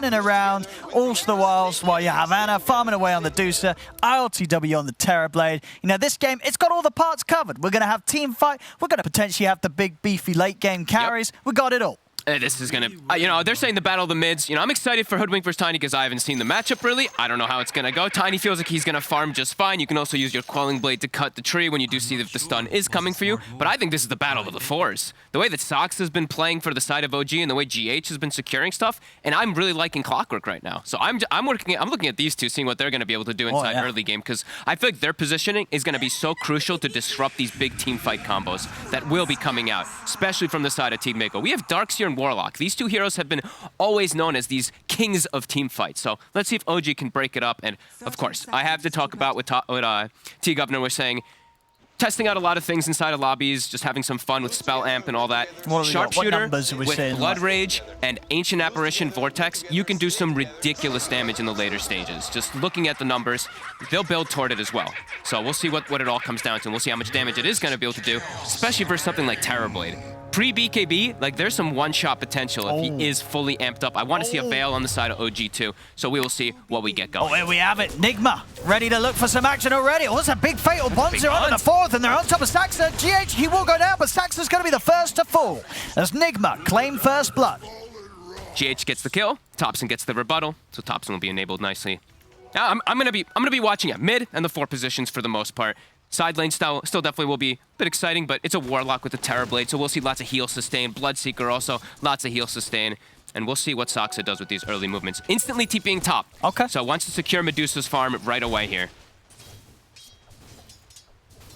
turning around, all the while you have Anna farming away on the Deucer, ILTW on the Terrorblade. You know, this game, it's got all the parts covered. We're going to have team fight. We're going to potentially have the big, beefy late game carries. We got it all. This is going to, you know, they're saying the battle of the mids. You know, I'm excited for Hoodwink versus Tiny because I haven't seen the matchup really. I don't know how it's going to go. Tiny feels like he's going to farm just fine. You can also use your Quelling Blade to cut the tree when you do see that the stun is coming for you. But I think this is the battle of the fours. The way that Sox has been playing for the side of OG and the way GH has been securing stuff, and I'm really liking Clockwork right now. So I'm looking at these two, seeing what they're going to be able to do inside early game, because I feel like their positioning is going to be so crucial to disrupt these big team fight combos that will be coming out, especially from the side of Team Mako. We have Darkseer and Warlock. These two heroes have been always known as these kings of team fights. So let's see if OG can break it up. And of course, I have to talk about what T-Governor was saying. Testing out a lot of things inside of lobbies, just having some fun with Spell Amp and all that. Sharpshooter with Blood Rage and Ancient Apparition Vortex, you can do some ridiculous damage in the later stages. Just looking at the numbers, they'll build toward it as well. So we'll see what it all comes down to, and we'll see how much damage it is going to be able to do, especially for something like Terrorblade. Pre-BKB, like, there's some one-shot potential if he is fully amped up. I want to see a Veil on the side of OG too, so we will see what we get going. Oh, here we have it. Nigma ready to look for some action already. Oh, it's a big fatal Bonzer on the fourth, and they're on top of Saxa. GH, he will go down, but Saxa's going to be the first to fall as Nigma claim first blood. GH gets the kill, Thompson gets the rebuttal, so Thompson will be enabled nicely. Now, I'm gonna be watching at mid and the 4 positions for the most part. Side lane still definitely will be a bit exciting, but it's a Warlock with a Terrorblade, so we'll see lots of heal sustain. Bloodseeker also, lots of heal sustain. And we'll see what Soxa does with these early movements. Instantly TPing top. Okay. So wants to secure Medusa's farm right away here.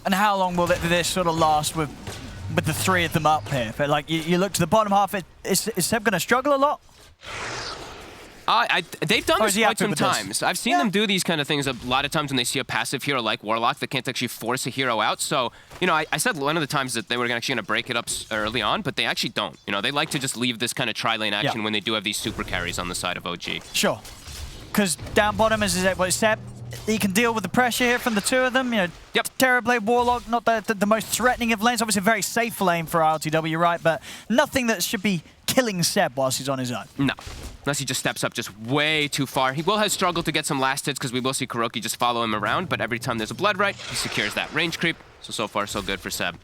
And how long will this sort of last with the 3 of them up here? But like, you look to the bottom half, is Seb going to struggle a lot? They've done this quite some times. I've seen them do these kind of things a lot of times when they see a passive hero like Warlock that can't actually force a hero out. So, you know, I said one of the times that they were actually going to break it up early on, but they actually don't. You know, they like to just leave this kind of tri-lane action when they do have these super carries on the side of OG. Sure. Because down bottom, as Seb, he can deal with the pressure here from the 2 of them. You know, Terrorblade, Warlock, not the most threatening of lanes. Obviously, a very safe lane for RLTW, right? But nothing that should be killing Seb whilst he's on his own. No. Unless he just steps up just way too far. He will have struggled to get some last hits because we will see Kuroki just follow him around, but every time there's a Blood Right, he secures that range creep. So far, so good for Seb.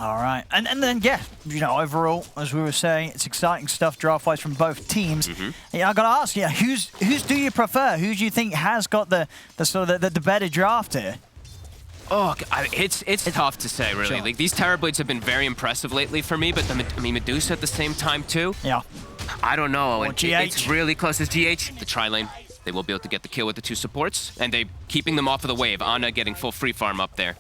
All right. And then, yeah, you know, overall, as we were saying, it's exciting stuff draft-wise from both teams. Yeah, I got to ask, who's do you prefer? Who do you think has got the sort of the better draft here? Oh, it's tough to say, really. Sure. Like, these Terrorblades have been very impressive lately for me, but I mean, Medusa at the same time, too. Yeah. I don't know. GH. It's really close as GH. The tri-lane, they will be able to get the kill with the 2 supports, and they keeping them off of the wave. Anna getting full free farm up there.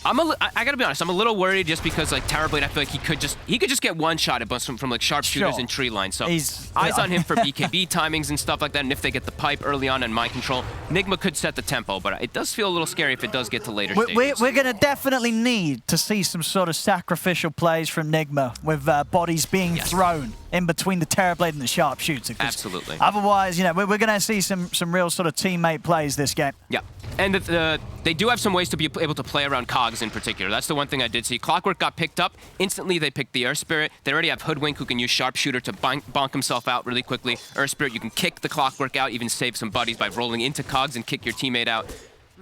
I gotta be honest, I'm a little worried just because, like, Terrorblade, I feel like he could just get one-shotted from like sharpshooters and tree line. So eyes on him for BKB timings and stuff like that. And if they get the pipe early on and mind control, Nigma could set the tempo. But it does feel a little scary if it does get to later stages. We're gonna definitely need to see some sort of sacrificial plays from Nigma with bodies being thrown in between the Terrorblade and the sharpshooter. Absolutely. Otherwise, you know, we're gonna see some real sort of teammate plays this game. Yeah. And they do have some ways to be able to play around cogs in particular. That's the one thing I did see. Clockwork got picked up. Instantly, they picked the Earth Spirit. They already have Hoodwink, who can use Sharpshooter to bonk himself out really quickly. Earth Spirit, you can kick the Clockwork out, even save some buddies by rolling into cogs and kick your teammate out.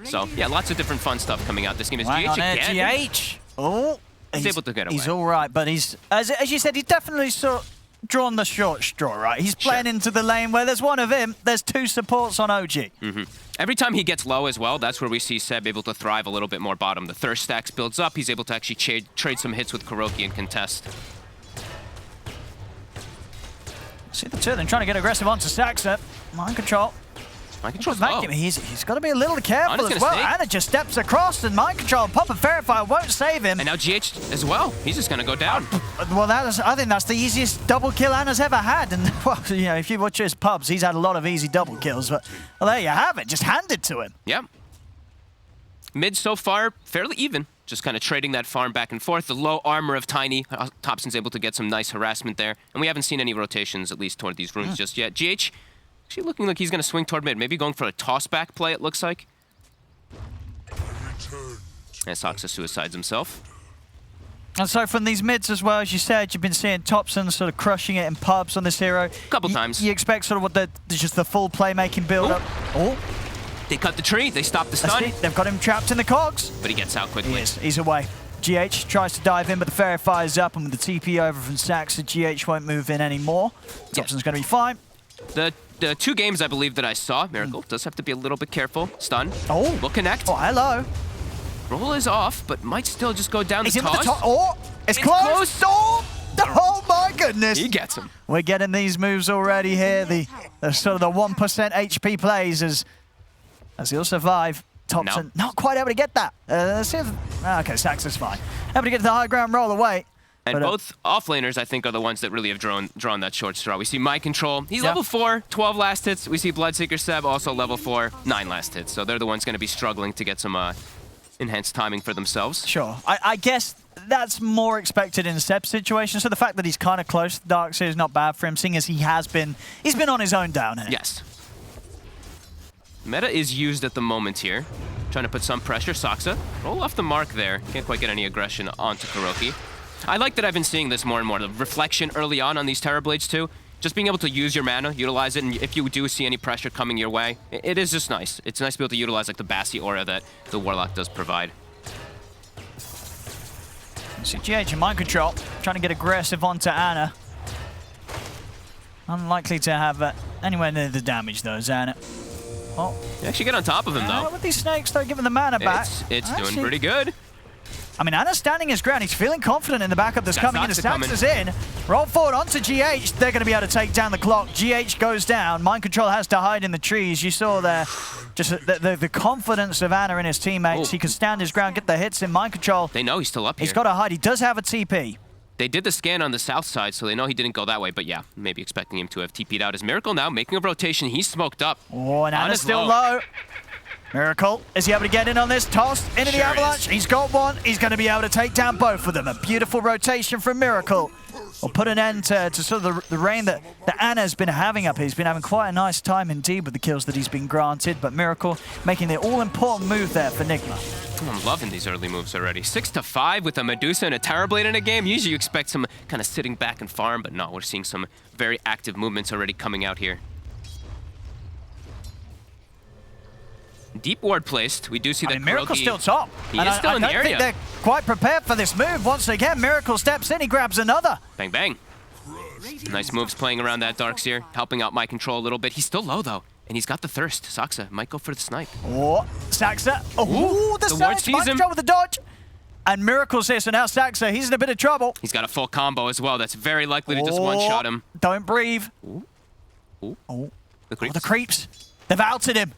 So, yeah, lots of different fun stuff coming out. This game is GH again. GH! Oh, he's able to get away. He's all right, but he's, as you said, he's definitely drawn the short straw, right? He's playing into the lane where there's one of him, there's 2 supports on OG. Every time he gets low as well, that's where we see Seb able to thrive a little bit more bottom. The thirst stacks builds up, he's able to actually trade some hits with Kuroki and contest. See the 2 of them trying to get aggressive onto Saxa. Mind control. Mind control's low. He's got to be a little careful as well. Snake. Anna just steps across and mind control. Pop and Verify won't save him. And now GH as well. He's just going to go down. Well, I think that's the easiest double kill Anna's ever had. And, well, you know, if you watch his pubs, he's had a lot of easy double kills. But, well, there you have it. Just hand it to him. Yeah. Mid so far, fairly even. Just kind of trading that farm back and forth. The low armor of Tiny. Thompson's able to get some nice harassment there. And we haven't seen any rotations, at least toward these runes just yet. GH actually looking like he's going to swing toward mid. Maybe going for a toss-back play, it looks like. And Soxa suicides himself. And so from these mids as well, as you said, you've been seeing Topson sort of crushing it in pubs on this hero. Couple times. You expect sort of what just the full playmaking build-up. Oh. They cut the tree. They stopped the stun. They've got him trapped in the cogs. But he gets out quickly. He's away. GH tries to dive in, but the Fairy fires up, and with the TP over from Saxa, GH won't move in anymore. Topson's going to be fine. The 2 games I believe that I saw, Miracle does have to be a little bit careful. Stun. Oh. Will connect. Oh, hello. Roll is off, but might still just go down the He's in with the toss. top. Oh, it's close. Oh my goodness. He gets him. We're getting these moves already here. The sort of the 1% HP plays as he'll survive. Topson not quite able to get that. Let's see if... Okay, Saxa's fine. Able to get the high ground roll away. And both offlaners, I think, are the ones that really have drawn that short straw. We see Mind Control. He's level 4, 12 last hits. We see Bloodseeker Seb, also level 4, 9 last hits. So they're the ones going to be struggling to get some enhanced timing for themselves. Sure. I guess that's more expected in Seb's situation. So the fact that he's kind of close to Darkseer is not bad for him, seeing as he's been on his own down here. Yes. Meta is used at the moment here. Trying to put some pressure. Saxa, roll off the mark there. Can't quite get any aggression onto Kuroki. I like that I've been seeing this more and more. The reflection early on these Terrorblades too. Just being able to use your mana, utilize it, and if you do see any pressure coming your way, it is just nice. It's nice to be able to utilize like the Bassi aura that the Warlock does provide. See GH in Mind Control, trying to get aggressive onto Ana. Unlikely to have anywhere near the damage though, Ana. Oh. You actually get on top of him though. With these snakes, though, giving the mana back. It's doing pretty good. I mean, Ana's standing his ground. He's feeling confident in the backup that's coming in. The Saxa's in. Roll forward onto GH. They're going to be able to take down the clock. GH goes down. Mind Control has to hide in the trees. You saw there just the confidence of Ana in his teammates. He can stand his ground, get the hits in. Mind Control. They know he's still up here. He's got to hide. He does have a TP. They did the scan on the south side, so they know he didn't go that way. But yeah, maybe expecting him to have TP'd out. As Miracle now making a rotation. He's smoked up. Oh, and Ana's still low. Miracle, is he able to get in on this? Tossed into the avalanche. He's got one. He's going to be able to take down both of them. A beautiful rotation from Miracle. Will put an end to sort of the reign that Ana's been having up here. He's been having quite a nice time indeed with the kills that he's been granted. But Miracle making the all-important move there for Nigma. I'm loving these early moves already. 6-5 with a Medusa and a Terrorblade in a game. Usually you expect some kind of sitting back and farm, but no, we're seeing some very active movements already coming out here. Deep ward placed. We do see that Miracle's still top. He is still in the area. I don't think they're quite prepared for this move. Once again, Miracle steps in. He grabs another. Bang, bang. Nice moves playing around that Darkseer, helping out Mind Control a little bit. He's still low, though, and he's got the thirst. Saxa might go for the snipe. Oh, Saxa. Oh, the ward sees Mind him. Control with the dodge. And Miracle's here, so now Saxa, he's in a bit of trouble. He's got a full combo as well. That's very likely to just one-shot him. Don't breathe. Oh. The creeps. The creeps. They've outed him.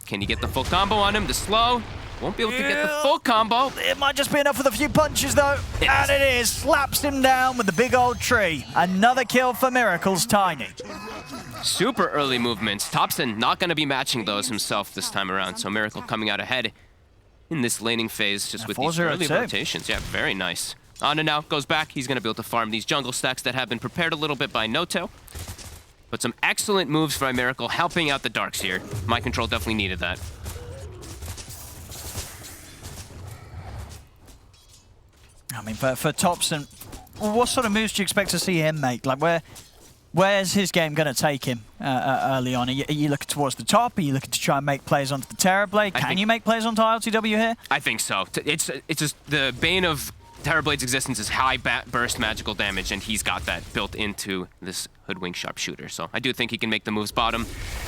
Can you get the full combo on him? The slow. Won't be able to get the full combo. It might just be enough with a few punches, though. And it is. Slaps him down with the big old tree. Another kill for Miracle's Tiny. Super early movements. Topson not going to be matching those himself this time around. So Miracle coming out ahead in this laning phase just with these early rotations. Yeah, very nice. Ana now goes back. He's going to be able to farm these jungle stacks that have been prepared a little bit by Noto. But some excellent moves by Miracle, helping out the Darkseer. Mind Control definitely needed that. I mean, for Topson, what sort of moves do you expect to see him make? Like, where's his game going to take him early on? Are you looking towards the top? Are you looking to try and make plays onto the Terrorblade? Can you make plays onto ILTW here? I think so. It's just the bane of Terrorblade's existence is high burst magical damage, and he's got that built into this Hoodwink sharpshooter. So I do think he can make the moves bottom.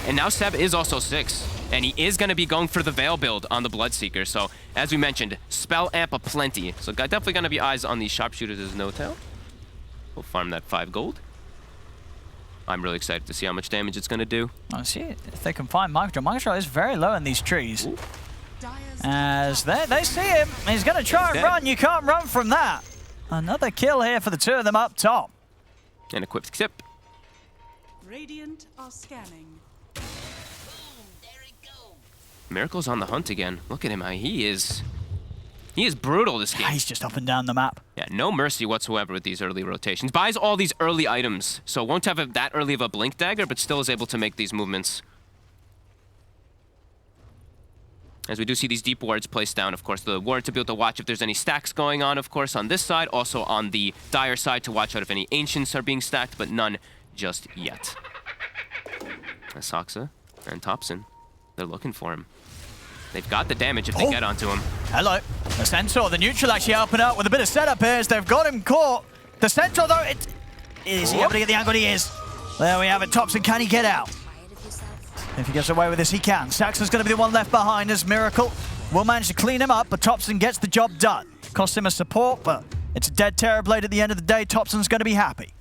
And now Seb is also 6, and he is going to be going for the Veil build on the Bloodseeker. So as we mentioned, spell amp aplenty. So definitely going to be eyes on these sharpshooters as No-Tail. We'll farm that 5 gold. I'm really excited to see how much damage it's going to do. I see it. If they can find Mind Control. Mind Control is very low in these trees. Ooh. As they see him, he's going to try and run. You can't run from that. Another kill here for the two of them up top. And equipped tip. Radiant are scanning. Miracle's on the hunt again. Look at him. He is brutal this game. He's just up and down the map. Yeah, no mercy whatsoever with these early rotations. Buys all these early items, so won't have that early of a blink dagger, but still is able to make these movements. as we do see these deep wards placed down. Of course, the ward to be able to watch if there's any stacks going on, of course, on this side. Also on the Dire side to watch out if any Ancients are being stacked, but none just yet. Asaxa and Thompson, they're looking for him. They've got the damage if they get onto him. Hello. The Centaur, the neutral actually helping out with a bit of setup here as they've got him caught. The Centaur, though, is he able to get the angle? He is. There we have it. Thompson, can he get out? If he gets away with this, he can. Saxon's going to be the one left behind as Miracle will manage to clean him up, but Thompson gets the job done. Costs him a support, but it's a dead Terrorblade at the end of the day. Thompson's going to be happy.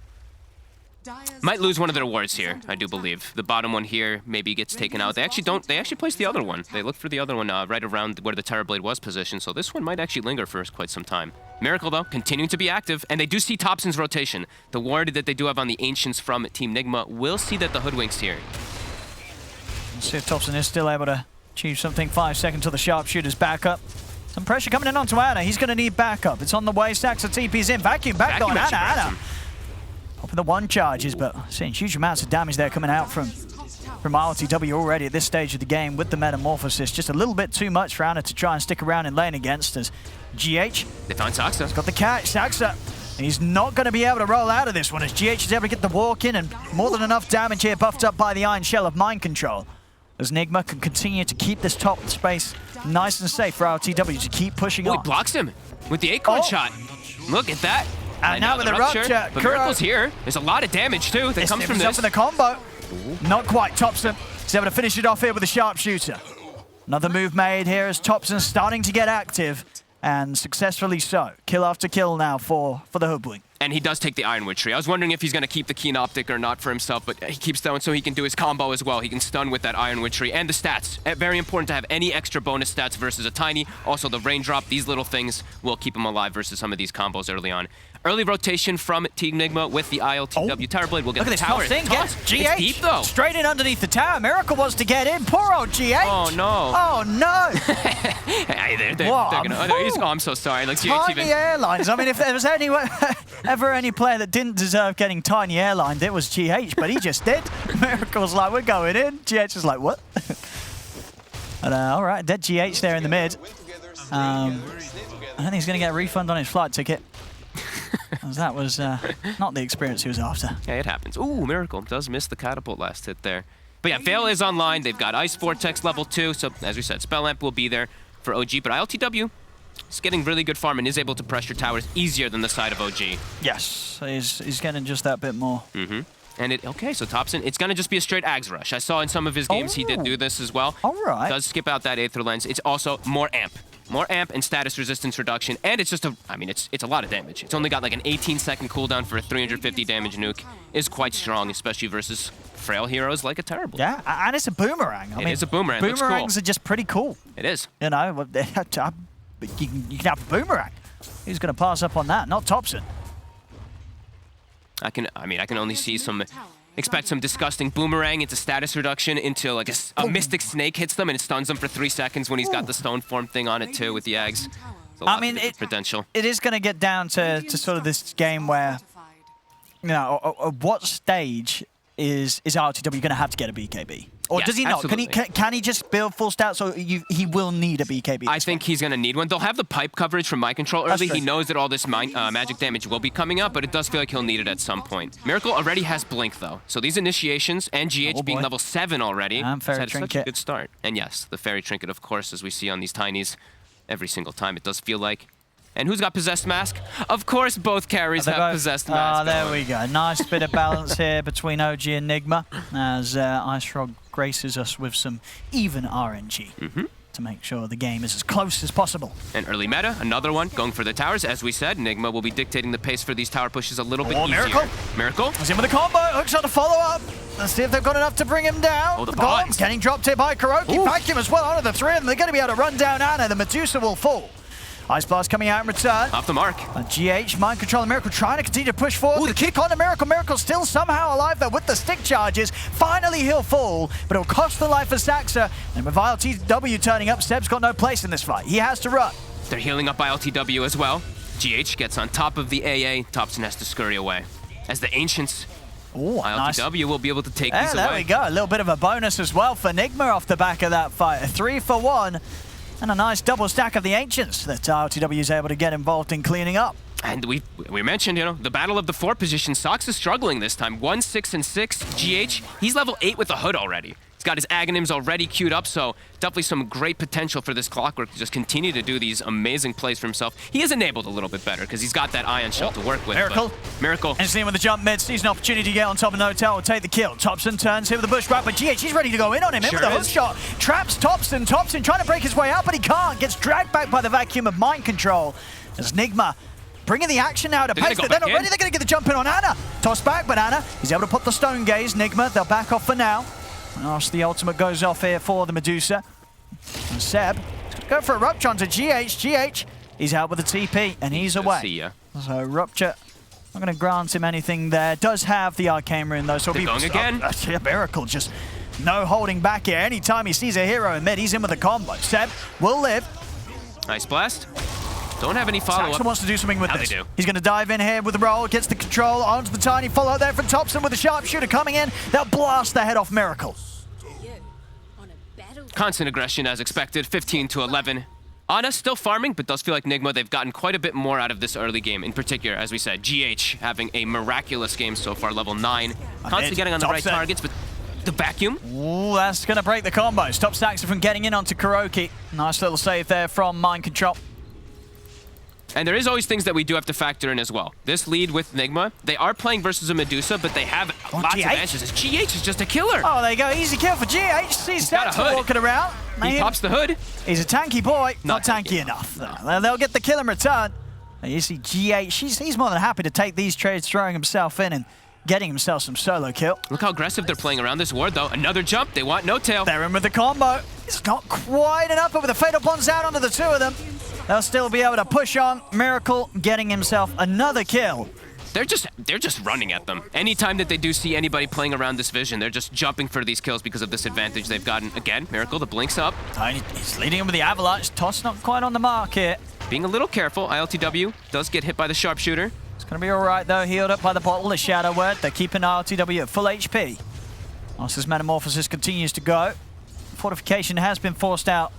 Might lose one of their wards here, I do believe. The bottom one here maybe gets taken out. They actually don't. They actually place the other one. They look for the other one right around where the Terrorblade was positioned, so this one might actually linger for quite some time. Miracle, though, continuing to be active, and they do see Thompson's rotation. The ward that they do have on the Ancients from Team Nigma will see that the Hoodwink's here. Let's see if Thompson is still able to achieve something. 5 seconds till the sharpshooter's back up. Some pressure coming in onto Ana. He's going to need backup. It's on the way. Saxa TP's in. Vacuum back on Ana. Hoping the one charges, but seeing huge amounts of damage there coming out from RTW already at this stage of the game with the Metamorphosis. Just a little bit too much for Ana to try and stick around in lane against as GH. They found Saxa. He's got the catch. Saxa. He's not going to be able to roll out of this one as GH is able to get the walk in and more than enough damage here buffed up by the Iron Shell of Mind Control. As Nigma can continue to keep this top space nice and safe for RTW to keep pushing on. He blocks him with the Acorn shot. Look at that. And now with the rupture, but Miracle's here. There's a lot of damage too that comes from this. For the combo. Not quite. Thompson is able to finish it off here with a sharpshooter. Another move made here as Thompson's starting to get active, and successfully so. Kill after kill now for the Hoodwink. And he does take the Ironwood tree. I was wondering if he's going to keep the Keen Optic or not for himself, but he keeps throwing so he can do his combo as well. He can stun with that Ironwood tree. And the stats. Very important to have any extra bonus stats versus a Tiny. Also the raindrop. These little things will keep him alive versus some of these combos early on. Early rotation from Team Nigma with the ILTW Terrorblade. We'll get the tower. Look at this GH. It's deep, though. Straight in underneath the tower. Miracle wants to get in. Poor old GH. Oh, no. Oh, no. Hey, oh, I'm so sorry. Like, Tiny Airlines. I mean, if there was ever any player that didn't deserve getting Tiny Airlined, it was GH, but he just did. Miracle's like, we're going in. GH is like, what? And, all right, dead GH there in the mid. I don't think he's going to get a refund on his flight ticket. As that was not the experience he was after. Yeah, it happens. Ooh, Miracle does miss the catapult last hit there. But yeah, Veil is online. They've got Ice Vortex level 2. So, as we said, Spell Amp will be there for OG. But ILTW is getting really good farm and is able to pressure towers easier than the side of OG. Yes, he's getting just that bit more. Okay, so Thompson, it's going to just be a straight Ags Rush. I saw in some of his games he did do this as well. All right. Does skip out that Aether Lens. It's also more amp. More amp and status resistance reduction, and it's just it's a lot of damage. It's only got like an 18-second cooldown for a 350 damage nuke. Is quite strong, especially versus frail heroes like a Terrible. Yeah, and it's a boomerang. It is a boomerang. Boomerangs are just pretty cool. It is. You know, you can have a boomerang. Who's going to pass up on that? Not Thompson. I can only see expect some disgusting boomerang into status reduction into like a Mystic Snake hits them and it stuns them for 3 seconds when he's got the stone form thing on it too with the Ags. I mean, potential. It is going to get down to sort of this game where, you know, at what stage is RTW going to have to get a BKB? Or does he not? Can he just build full stats, or he will need a BKB? I think he's going to need one. They'll have the pipe coverage from Mind Control early. He knows that all this magic damage will be coming up, but it does feel like he'll need it at some point. Miracle already has Blink, though. So these initiations, and GH being level 7 already, has had such a good start. And yes, the Fairy Trinket, of course, as we see on these Tinies every single time, it does feel like. And who's got Possessed Mask? Of course, both carries have Possessed Mask. There we go. Nice bit of balance here between OG and Nigma as Ice Rock graces us with some even RNG to make sure the game is as close as possible. And early meta, another one, going for the towers. As we said, Nigma will be dictating the pace for these tower pushes a little bit easier. Miracle. He's in with a combo. Hookshot to follow up. Let's see if they've got enough to bring him down. Oh, the bombs. Getting dropped here by Kuroki. Vacuum as well out of the 3 of them. They're going to be able to run down Ana. The Medusa will fall. Ice Blast coming out in return. Off the mark. GH, Mind Control, and Miracle trying to continue to push forward. The kick on the Miracle. Miracle still somehow alive there with the stick charges. Finally, he'll fall, but it'll cost the life of Saxa. And with ILTW turning up, Seb's got no place in this fight. He has to run. They're healing up ILTW as well. GH gets on top of the AA. Thompson has to scurry away. As the Ancients, ILTW will be able to take these away. There we go. A little bit of a bonus as well for Nigma off the back of that fight. A 3-for-1. And a nice double stack of the Ancients that RLTW is able to get involved in cleaning up. And we mentioned, you know, the battle of the 4 position. Sox is struggling this time. 1, 6, and 6. GH, he's level 8 with the hood already. He's got his Aghanims already queued up, so definitely some great potential for this Clockwork to just continue to do these amazing plays for himself. He is enabled a little bit better because he's got that Ion Shell to work with. Miracle. Miracle. And seeing with the jump mid, sees an opportunity to get on top of Notel, will take the kill. Thompson turns here with the bush wrap, but GH, he's ready to go in on him. In with the hook shot. Traps Thompson. Thompson trying to break his way out, but he can't. Gets dragged back by the vacuum of mind control. As Nigma bringing the action now to pace. They're not ready. They're going to get the jump in on Ana. Toss back, but Ana, he's able to put the stone gaze. Nigma, they'll back off for now. And the ultimate goes off here for the Medusa. And Seb, go for a Rupture onto GH. GH, he's out with the TP, and he's away. See ya. So Rupture, not going to grant him anything there. Does have the Arcane Rune, though, so they're going again. Miracle, just no holding back here. Anytime he sees a hero in mid, he's in with a combo. Seb will live. Nice blast. Don't have any follow-up. Saxon wants to do something with this. They do. He's going to dive in here with the roll, gets the control onto the tiny follow there from Thompson with the sharpshooter coming in. They'll blast the head off Miracle. Constant aggression as expected, 15 to 11. Ana still farming, but does feel like Nigma, they've gotten quite a bit more out of this early game. In particular, as we said, GH having a miraculous game so far, level 9. Constantly getting on the right targets, but the vacuum. Ooh, that's going to break the combo. Stop Saxon from getting in onto Kuroki. Nice little save there from Mind Control. And there is always things that we do have to factor in as well. This lead with Nigma, they are playing versus a Medusa, but they have lots of answers. GH is just a killer. Oh, there you go. Easy kill for GH. Sees Saxon walking around. He pops the hood. He's a tanky boy. Not tanky enough. No. They'll get the kill in return. And you see GH, he's more than happy to take these trades, throwing himself in and getting himself some solo kill. Look how aggressive they're playing around this ward, though. Another jump. They want no tail. They're in with the combo. It's not quite enough, but with the Fatal Bonds out onto the 2 of them, they'll still be able to push on. Miracle getting himself another kill. They're just running at them. Anytime that they do see anybody playing around this vision, they're just jumping for these kills because of this advantage they've gotten. Again, Miracle, the blink's up. He's leading him with the Avalanche. Toss not quite on the mark here. Being a little careful. ILTW does get hit by the sharpshooter. It's going to be all right, though. Healed up by the bottle, the Shadow Word. They're keeping ILTW at full HP. Whilst this Metamorphosis continues to go, Fortification has been forced out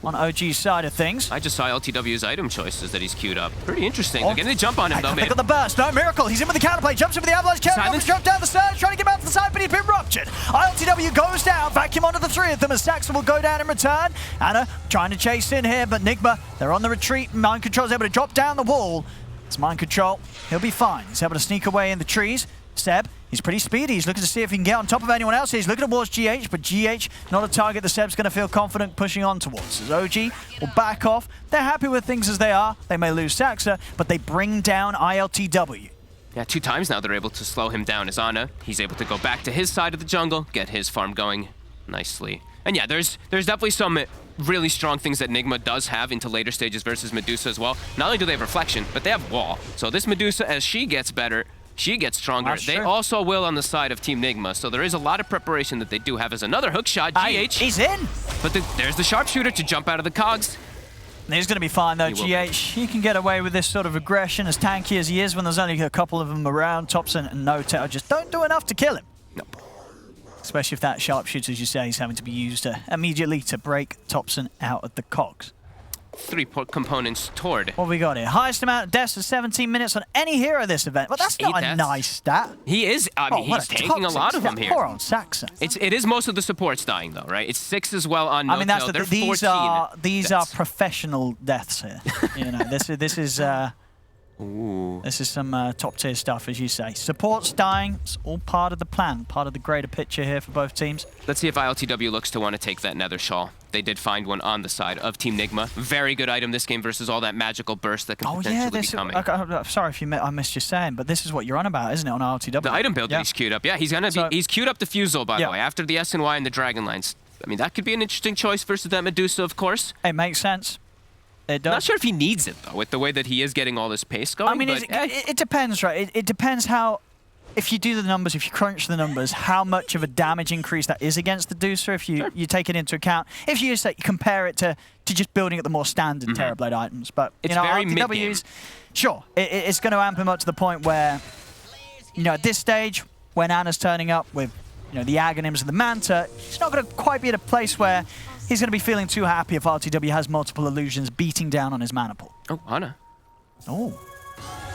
on OG's side of things. I just saw LTW's item choices that he's queued up. Pretty interesting. They're getting the jump on him, though, man. They got the burst. No, Miracle. He's in with the counterplay. Jumps in with the Avalanche. Silence. Jump down the stairs, trying to get back to the side, but he's been ruptured. ILTW goes down. Vacuum onto the 3 of them as Saxon will go down in return. Ana trying to chase in here, but Nigma, they're on the retreat. Mind Control's able to drop down the wall. It's Mind Control. He'll be fine. He's able to sneak away in the trees. Seb, he's pretty speedy. He's looking to see if he can get on top of anyone else. He's looking towards GH, but GH, not a target that Seb's going to feel confident pushing on towards. As OG will back off. They're happy with things as they are. They may lose Saxa, but they bring down ILTW. Yeah, 2 times now they're able to slow him down as Ana. He's able to go back to his side of the jungle, get his farm going nicely. And yeah, there's definitely some really strong things that Nigma does have into later stages versus Medusa as well. Not only do they have Reflection, but they have Wall. So this Medusa, as she gets better, she gets stronger. They also will on the side of Team Nigma, so there is a lot of preparation that they do have as another hook shot. GH. He's in. But there's the sharpshooter to jump out of the cogs. He's going to be fine, though. GH, he can get away with this sort of aggression, as tanky as he is when there's only a couple of them around. Thompson and Notel just don't do enough to kill him. Nope. Especially if that sharpshooter, as you say, is having to be used immediately to break Thompson out of the cogs. 3 components toward. What we got here? Highest amount of deaths for 17 minutes on any hero this event. But that's not a nice stat. He is. I mean, he's taking a lot of them here. Poor on Saxon. It is most of the supports dying, though, right? It's 6 as well on Notel. I mean, these are professional deaths here. You know, this is. Ooh. This is some top-tier stuff, as you say. Supports dying, it's all part of the plan, part of the greater picture here for both teams. Let's see if ILTW looks to want to take that Nether Shawl. They did find one on the side of Team Nigma. Very good item this game versus all that magical burst that can potentially be coming. I'm sorry if I missed you saying, but this is what you're on about, isn't it, on ILTW? The item build that he's queued up. Yeah, he's queued up the Fusel, by the way, after the SNY and the Dragon Lines. I mean, that could be an interesting choice versus that Medusa, of course. It makes sense. Not sure if he needs it, though, with the way that he is getting all this pace going. I mean, it depends, right? It depends how, if you do the numbers, if you crunch the numbers, how much of a damage increase that is against the Medusa, if you take it into account. If you just compare it to just building at the more standard Terrorblade items. But, it's very mid-game. Sure, it's going to amp him up to the point where, at this stage, when Ana's turning up with, the Aghanims and the Manta, he's not going to quite be at a place where he's going to be feeling too happy if RTW has multiple illusions beating down on his mana pool. Oh, Ana. Oh.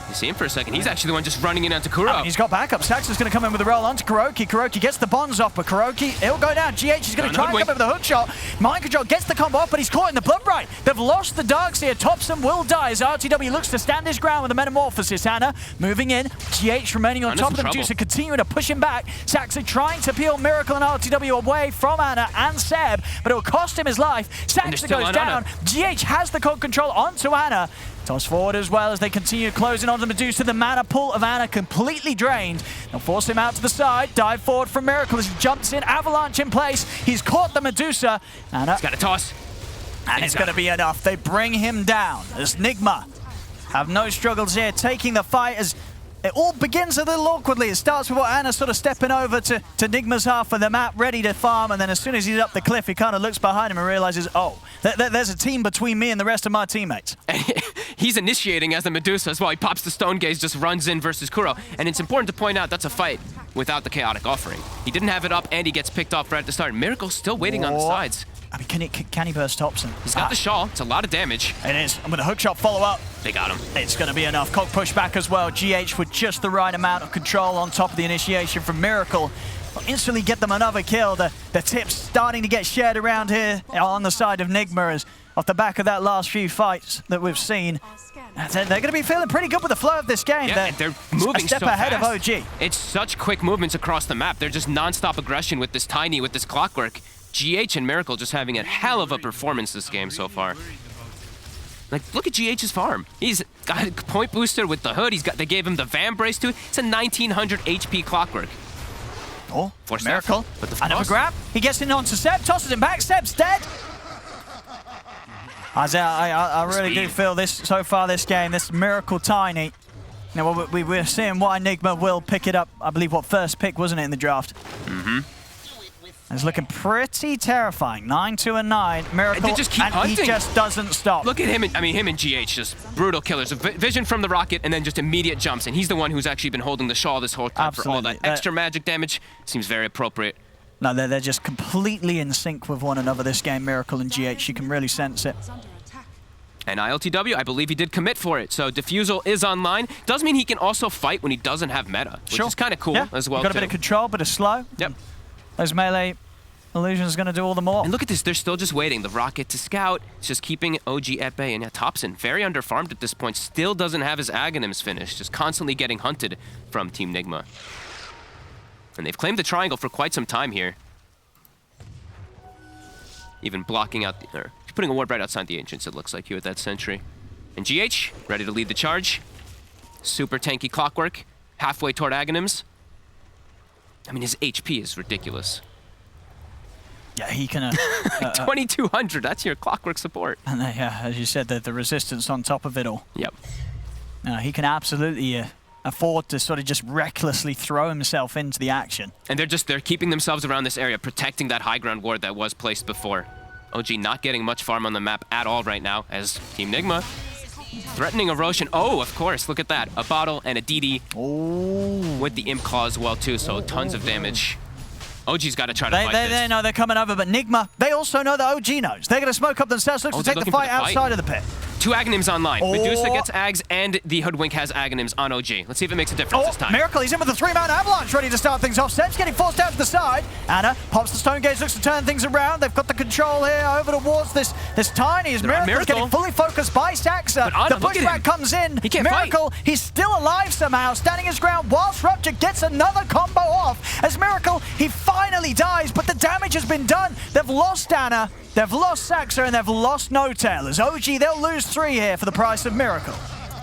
You see him for a second. He's actually the one just running in onto Kuro. I mean, he's got backup. Saxon's going to come in with a roll onto Kuroki. Kuroki gets the bonds off, but Kuroki, he'll go down. GH is going to try and come in with a hook shot. Mind Control gets the combo off, but he's caught in the blood right. They've lost the Darks here. Topson will die as RTW looks to stand his ground with the Metamorphosis. Ana moving in. GH remaining on top of them. Medusa continuing to push him back. Saxon trying to peel Miracle and RTW away from Ana and Seb, but it will cost him his life. Saxon goes down. GH has the code control onto Ana. Toss forward as well as they continue closing on the Medusa. The mana pool of Ana completely drained. They'll force him out to the side. Dive forward from Miracle as he jumps in. Avalanche in place. He's caught the Medusa. Ana. He's got a toss. And it's going to be enough. They bring him down as Nigma have no struggles here, taking the fight as it all begins a little awkwardly. It starts with Ana sort of stepping over to Nigma's half of the map, ready to farm, and then as soon as he's up the cliff, he kind of looks behind him and realizes, oh, there's a team between me and the rest of my teammates. He's initiating as the Medusa as well. He pops the Stone Gaze, just runs in versus Kuro. And it's important to point out that's a fight without the Chaotic Offering. He didn't have it up, and he gets picked off right at the start. Miracle's still waiting on the sides. I mean, can he burst Topson? He's got the Shawl. It's a lot of damage. It is. And with a hookshot follow-up, they got him. It's going to be enough. Cog push back as well. GH with just the right amount of control on top of the initiation from Miracle. Will instantly get them another kill. The tips starting to get shared around here on the side of Nigma as off the back of that last few fights that we've seen. They're going to be feeling pretty good with the flow of this game. Yeah, they're moving a step so ahead fast. of OG. It's such quick movements across the map. They're just non-stop aggression with this Tiny, with this Clockwork. GH and Miracle just having a hell of a performance this game so far. Like, look at GH's farm. He's got a point booster with the hood. They gave him the Van Brace too. It's a 1900 HP Clockwork. Oh, Force Miracle. But the another grab. He gets in onto Seb, tosses him back. Seb's dead. I really do feel this so far. This game, this Miracle Tiny. Now we're seeing why Nigma will pick it up. I believe what first pick wasn't it in the draft? Mm-hmm. It's looking pretty terrifying. 9-2 and 9. Miracle, and they just keep hunting. He just doesn't stop. Look at him. Him and GH just brutal killers. Vision from the rocket and then just immediate jumps. And he's the one who's actually been holding the Shawl this whole time. Absolutely. For all that extra magic damage. Seems very appropriate. No, they're just completely in sync with one another this game, Miracle and GH. You can really sense it. And ILTW, I believe he did commit for it. So Diffusal is online. Does mean he can also fight when he doesn't have meta, which is kind of cool as well. Got a bit of control, but it's slow. Yep. Those melee illusions going to do all the more. And look at this, they're still just waiting. The rocket to scout, it's just keeping OG at bay. And yeah, Topson, very underfarmed at this point, still doesn't have his Aghanims finished, just constantly getting hunted from Team Nigma. And they've claimed the triangle for quite some time here. Even blocking out, or putting a ward right outside the Ancients, it looks like, here at that Sentry. And GH, ready to lead the charge. Super tanky Clockwork, halfway toward Aghanims. I mean, his HP is ridiculous. Yeah, he can... 2200, that's your Clockwork support. And yeah, as you said, the resistance on top of it all. Yep. He can absolutely afford to sort of just recklessly throw himself into the action. And they're keeping themselves around this area, protecting that high ground ward that was placed before. OG not getting much farm on the map at all right now as Team Nigma threatening erosion. Oh, of course, look at that. A bottle and a DD with the Imp Claw as well too, so tons of damage. OG's got to try to fight this. They know they're coming over, but Nigma, they also know that OG knows. They're going to smoke up themselves, look to take the fight outside of the pit. 2 Aghanims online. Medusa gets Ags, and the Hoodwink has Aghanims on OG. Let's see if it makes a difference this time. Miracle, he's in with the 3-man avalanche, ready to start things off. Seb's getting forced out to the side. Ana pops the Stone Gaze, looks to turn things around. They've got the control here over towards this Tiny. As Miracle's getting fully focused by Saxa. The pushback comes in. He can't Miracle, fight. He's still alive somehow, standing his ground whilst Rupture gets another combo off. As Miracle, he finally dies, but the damage has been done. They've lost Ana, they've lost Saxa, and they've lost No Tail. As OG, they'll lose 3 here for the price of Miracle.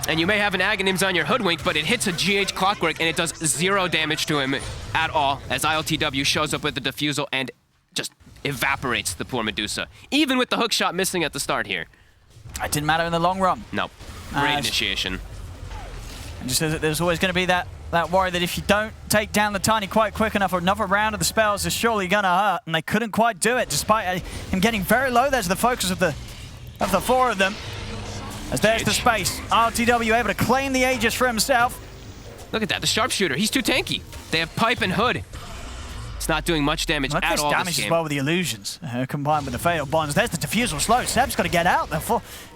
And you may have an Aghanims on your Hoodwink, but it hits a GH Clockwork, and it does 0 damage to him at all, as ILTW shows up with the Diffusal and just evaporates the poor Medusa. Even with the hook shot missing at the start here. It didn't matter in the long run. No. Great initiation. And just there's always going to be that worry that if you don't take down the Tiny quite quick enough, or another round of the spells is surely going to hurt, and they couldn't quite do it, despite him getting very low. There's the focus of the 4 of them. As there's the space. RTW able to claim the Aegis for himself. Look at that, the Sharpshooter. He's too tanky. They have Pipe and Hood. It's not doing much damage at all damage this game. as well with the illusions, combined with the fatal bonds. There's the defusal slow. Seb's got to get out.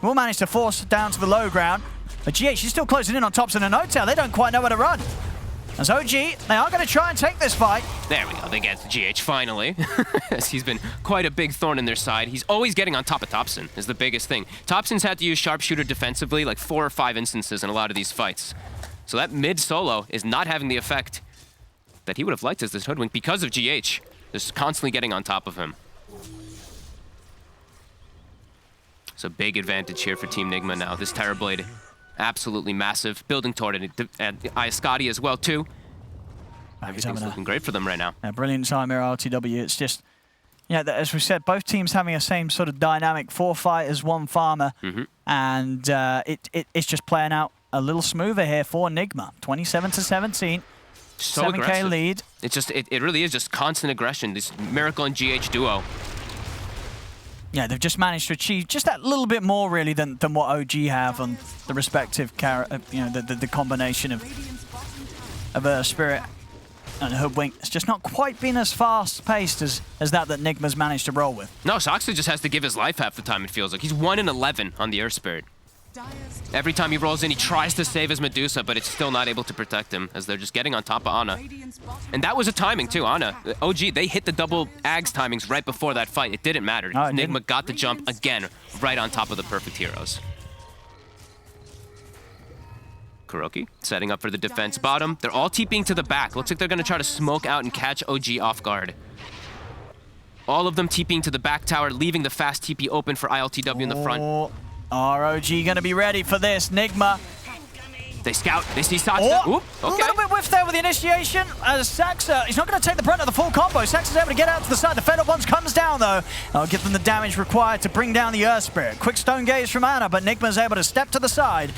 Will manage to force it down to the low ground. But GH is still closing in on Topson and Notail. They don't quite know where to run. As OG, they are going to try and take this fight. There we go. They get the GH finally. As he's been quite a big thorn in their side. He's always getting on top of Topson is the biggest thing. Topson's had to use sharpshooter defensively like 4 or 5 instances in a lot of these fights. So that mid solo is not having the effect that he would have liked as this Hoodwink because of GH. Just constantly getting on top of him. It's a big advantage here for Team Nigma now. This Terrorblade, absolutely massive. Building toward it, and Iascati as well, too. Everything's looking great for them right now. A brilliant time here, RTW. It's just, yeah, as we said, both teams having the same sort of dynamic. 4 fighters, 1 farmer. And it's just playing out a little smoother here for Nigma. 27-17. So 7K aggressive. lead. It's just, it really is just constant aggression. This Miracle and GH duo. Yeah, they've just managed to achieve just that little bit more, really, than what OG have on the respective, the combination of Spirit and Hoodwink. It's just not quite been as fast-paced as that Nigma's managed to roll with. No, Soxa just has to give his life half the time, it feels like. He's 1 in 11 on the Earth Spirit. Every time he rolls in, he tries to save his Medusa, but it's still not able to protect him, as they're just getting on top of Ana. And that was a timing, too, Ana. OG, they hit the double Ags timings right before that fight. It didn't matter. Nigma got the jump again, right on top of the perfect heroes. Kuroki setting up for the defense bottom. They're all TPing to the back. Looks like they're going to try to smoke out and catch OG off guard. All of them TPing to the back tower, leaving the fast TP open for ILTW in the front. ROG going to be ready for this. Nigma. They scout. They see Saxa. Oh, a little bit whiff there with the initiation. As Saxa, he's not going to take the brunt of the full combo. Saxa's able to get out to the side. The Fatal Bonds comes down, though. I'll give them the damage required to bring down the Earth Spirit. Quick Stone Gaze from Ana, but Nigma's able to step to the side.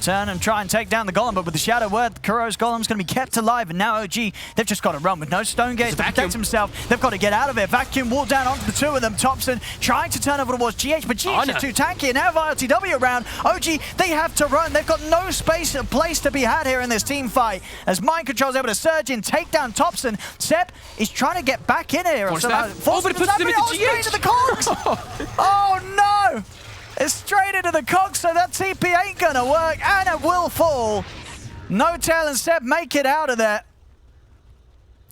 Turn and try and take down the Golem, but with the Shadow Word, Kuro's Golem's going to be kept alive, and now OG, they've just got to run with no Stone Gaze to protect himself. They've got to get out of it. Vacuum wall down onto the 2 of them. Topson trying to turn over towards GH, but GH is too tanky, and now ILTW around. OG, they have to run. They've got no space or place to be had here in this team fight, as Mind Control's able to surge in, take down Topson. Sep is trying to get back in here. But it puts them into GH. Into the cogs. Oh, no. It's straight into the cogs, so that TP ain't gonna work, and it will fall. Notail and Seb make it out of there.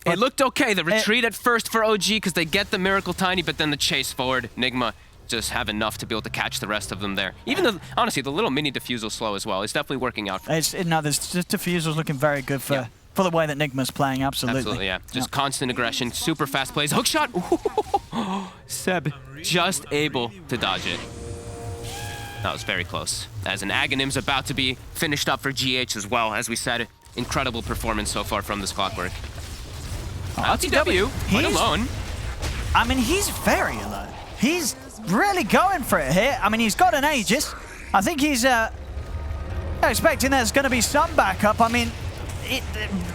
It looked okay. The retreat at first for OG because they get the Miracle Tiny, but then the chase forward. Nigma just have enough to be able to catch the rest of them there. Even honestly, the little mini defusal slow as well. It's definitely working out. No, this defusal's looking very good for the way that Nigma's playing. Absolutely, yeah. Just constant aggression, super fast plays. Hook shot. Seb just able to dodge it. That was very close. As an Aghanim's about to be finished up for GH as well. As we said, incredible performance so far from this Clockwork. LTW, quite alone. I mean, he's very alone. He's really going for it here. I mean, he's got an Aegis. I think he's expecting there's going to be some backup. I mean,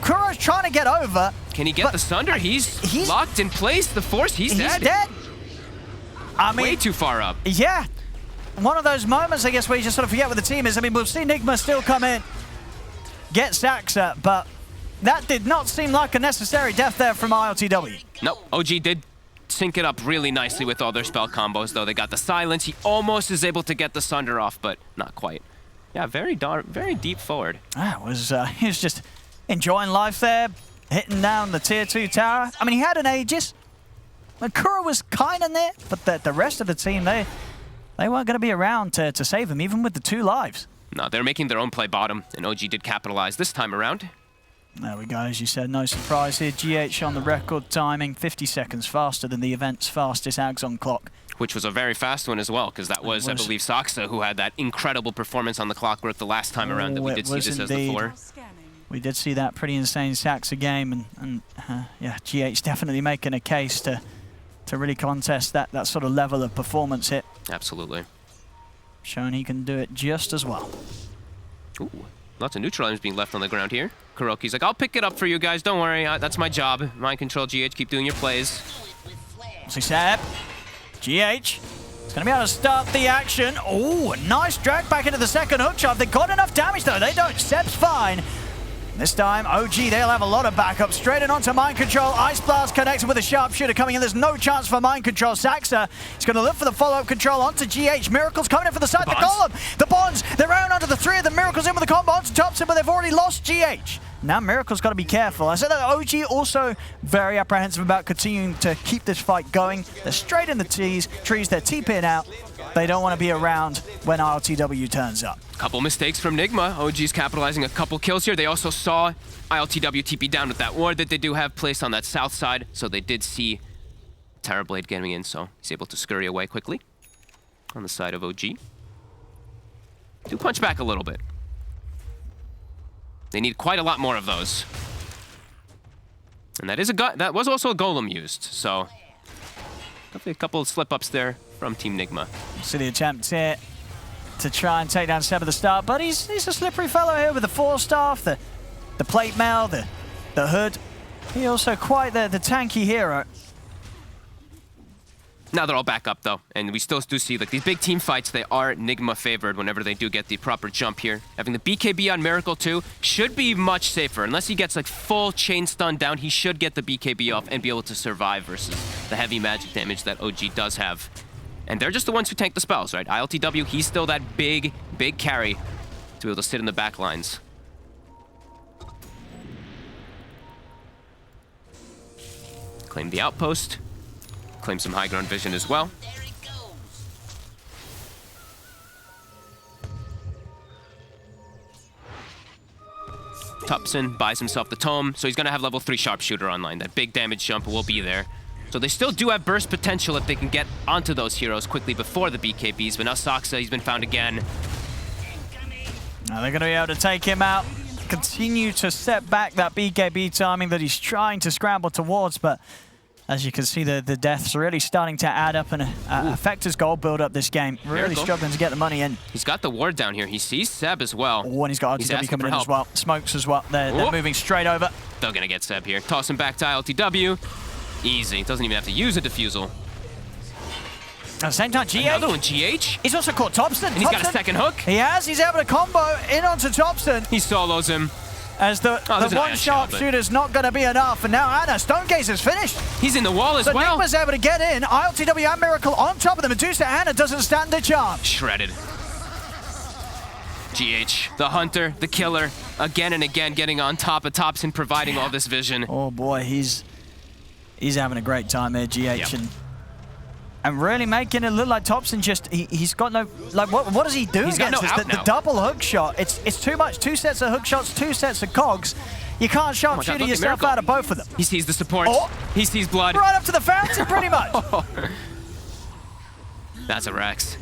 Kuro's trying to get over. Can he get the Sunder? He's locked in place. The Force, he's dead. He's dead. I mean, way too far up. Yeah. One of those moments, I guess, where you just sort of forget what the team is. I mean, we'll see Nigma still come in, get Saxa, but that did not seem like a necessary death there from ILTW. Nope, OG did sync it up really nicely with all their spell combos, though. They got the Silence. He almost is able to get the Sunder off, but not quite. Yeah, very deep forward. He was just enjoying life there, hitting down the tier 2 tower. I mean, he had an Aegis. Kuro was kind of there, but the rest of the team, they weren't going to be around to save him, even with the 2 lives. No, they're making their own play bottom, and OG did capitalize this time around. There we go, as you said, no surprise here. GH on the record timing, 50 seconds faster than the event's fastest Ags on clock. Which was a very fast one as well, because that was, I believe, Saxa who had that incredible performance on the Clockwork the last time around that we did see this as the 4. We did see that pretty insane Saxa game, and yeah, GH definitely making a case to really contest that sort of level of performance hit. Absolutely. Showing he can do it just as well. Ooh, lots of neutral items being left on the ground here. Kuroki's like, I'll pick it up for you guys, don't worry, that's my job. Mind control, GH, keep doing your plays. So Seb, GH, is going to be able to start the action. Oh, nice drag back into the second hook shot. They got enough damage though, they don't. Seb's fine. This time, OG, they'll have a lot of backup. Straight in onto Mind Control. Ice Blast connected with a Sharpshooter coming in. There's no chance for Mind Control. Saxa is going to look for the follow-up control onto GH. Miracle's coming in for the side. The Golem. The Bonds. They're round onto the three of them. Miracle's in with the combo onto Thompson, but they've already lost GH. Now Miracle's got to be careful. I said that OG also very apprehensive about continuing to keep this fight going. They're straight in the trees. They're TPing out. They don't want to be around when ILTW turns up. Couple mistakes from Nigma. OG's capitalizing a couple kills here. They also saw ILTW TP down with that ward that they do have placed on that south side, so they did see Terrorblade getting in, so he's able to scurry away quickly on the side of OG. Do punch back a little bit. They need quite a lot more of those. And that was also a golem used, so definitely a couple of slip-ups there from Team Nigma. See the attempt here to try and take down Seb at the start, but he's a slippery fellow here with the Force Staff, the plate mail, the hood. He also quite the tanky hero. Now they're all back up though, and we still do see like these big team fights, they are Nigma favored whenever they do get the proper jump here. Having the BKB on Miracle too should be much safer. Unless he gets like full chain stun down, he should get the BKB off and be able to survive versus the heavy magic damage that OG does have. And they're just the ones who tank the spells, right? ILTW, he's still that big carry to be able to sit in the back lines. Claim the outpost. Claim some high ground vision as well. Tupson buys himself the tome, so he's gonna have level 3 sharpshooter online. That big damage jump will be there. So they still do have burst potential if they can get onto those heroes quickly before the BKBs, but now Saxa, he's been found again. Now they're gonna be able to take him out, continue to set back that BKB timing that he's trying to scramble towards, but as you can see, the deaths are really starting to add up and affect his goal build up this game. Really struggling to get the money in. He's got the ward down here. He sees Seb as well. Oh, and he's got ILTW coming in as well. Smokes as well. They're moving straight over. They're gonna get Seb here. Toss him back to ILTW. Easy. Doesn't even have to use a diffusal. At the same time, GH. Another one, GH. He's also caught Thompson. And he's got a second hook. He has. He's able to combo in onto Thompson. He solos him. As the one sharpshooter's not going to be enough, and now Anna, Stonegaze is finished. He's in the wall as well. So Nigma's able to get in. ILTW and Miracle on top of the Medusa. Anna doesn't stand a chance. Shredded. GH, the hunter, the killer, again and again getting on top of Thompson, providing all this vision. Oh boy, he's having a great time here, GH, and really making it look like Thompson just, he's got no, like what does he do He's against got no this? The double hook shot, it's too much. 2 sets of hook shots, 2 sets of cogs. You can't sharpshooter yourself out of both of them. He sees the support. He sees blood. Right up to the fountain, pretty much. That's a Rex.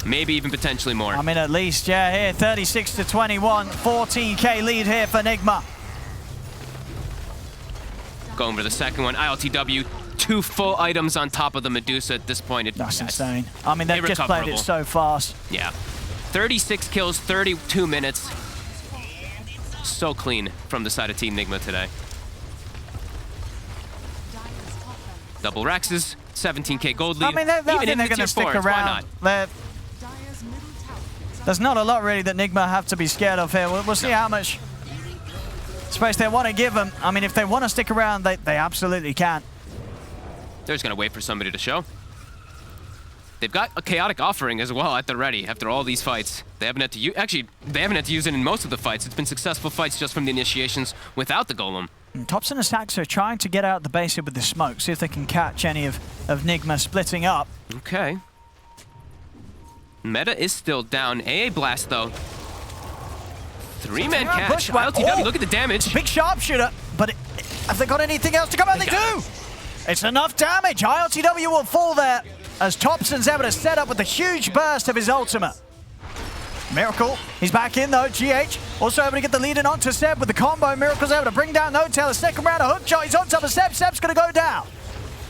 Maybe even potentially more. I mean, at least, yeah, here, 36-21, 14K lead here for Nigma. Going for the second one, ILTW. 2 full items on top of the Medusa at this point. That's insane. I mean, they've just played it so fast. Yeah. 36 kills, 32 minutes. So clean from the side of Team Nigma today. Double Rexes, 17K gold lead. I mean, they're going to stick around. There's not a lot really that Nigma have to be scared of here. We'll see how much space they want to give them. I mean, if they want to stick around, they absolutely can. They're just going to wait for somebody to show. They've got a chaotic offering as well at the ready after all these fights. They haven't had to use, actually, they haven't had to use it in most of the fights. It's been successful fights just from the initiations without the golem. And Thompson and Saxa are trying to get out the base here with the smoke, see if they can catch any of Nigma splitting up. Okay. Meta is still down. AA Blast, though. 3-man catch. ILTW, look at the damage. Big sharpshooter, but have they got anything else to come out? They do! It's enough damage. ILTW will fall there as Thompson's able to set up with a huge burst of his ultimate. Miracle, he's back in though. GH also able to get the lead in onto Seb with the combo. Miracle's able to bring down No Tail. The second round of hook shot. He's on top of Seb. Seb's going to go down.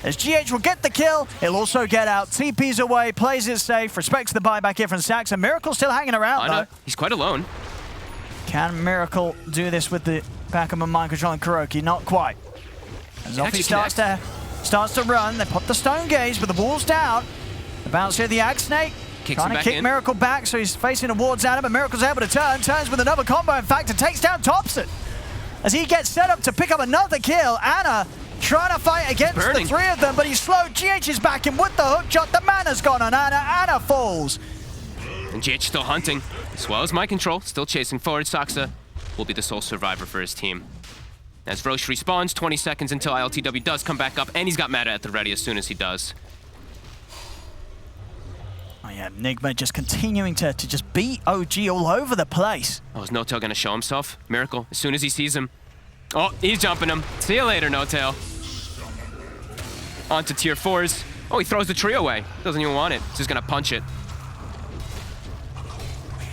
As GH will get the kill, he'll also get out. TP's away, plays it safe, respects the buyback here from Sax. And Miracle's still hanging around though. He's quite alone. Can Miracle do this with the backup of Mind Control and Kuroki? Not quite. As off he starts to run. They pop the Stonegaze, but the wall's down. The bounce here, the Ag Snake. Trying to kick Miracle back, so he's facing towards Adam, but Miracle's able to turns with another combo, in fact, and takes down Thompson. as he gets set up to pick up another kill. Ana trying to fight against the three of them, but he's slowed. GH is back in with the hook shot. The mana's gone on Ana. Ana falls. And GH still hunting, as well as my control, still chasing forward. Saksa will be the sole survivor for his team. As Roche respawns, 20 seconds until ILTW does come back up, and he's got Meta at the ready as soon as he does. Oh yeah, Nigma just continuing to just beat OG all over the place. Oh, is No-Tail gonna show himself? Miracle, as soon as he sees him. Oh, he's jumping him. See you later, No-Tail. On to tier 4s. Oh, he throws the tree away. Doesn't even want it. He's just gonna punch it.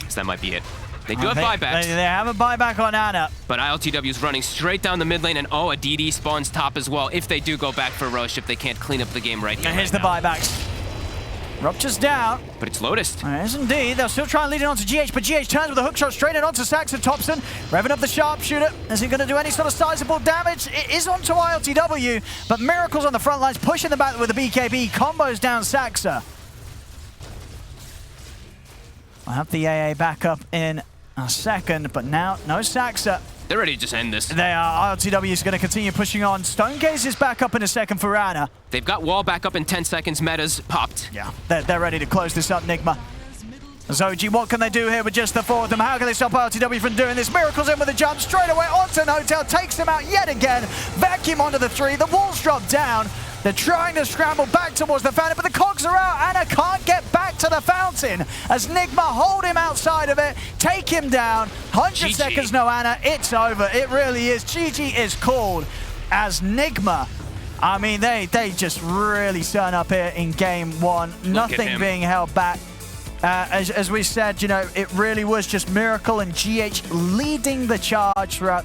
So that might be it. They do have buybacks. They have a buyback on Ana. But ILTW is running straight down the mid lane, and oh, a DD spawns top as well if they do go back for Roche, if they can't clean up the game right here. And here's the buybacks. Rupture's down. But it's Lotus. Yes, indeed. They'll still try and lead it onto GH, but GH turns with a hook shot straight in onto Saxon Thompson. Revving up the sharpshooter. Is he going to do any sort of sizable damage? It is onto ILTW, but Miracle's on the front lines, pushing the back with the BKB. Combos down Saxa. I'll have the AA back up in a second, but now no Saxa. They're ready to just end this. They are. ILTW is going to continue pushing on. Stonegaze is back up in a second for Ana. They've got wall back up in 10 seconds. Meta's popped. Yeah, they're ready to close this up, Nigma. Zoji, what can they do here with just the four of them? How can they stop ILTW from doing this? Miracle's in with a jump straight away onto No-Tail, takes him out yet again. Vacuum onto the three. The walls drop down. They're trying to scramble back towards the fountain, but the cogs are out. Ana can't get back to the fountain as Nigma hold him outside of it, take him down. 100 seconds, no Ana. It's over. It really is. GG is called as Nigma. I mean, they just really turn up here in game one. Nothing being held back. As we said, you know, it really was just Miracle and GH leading the charge throughout this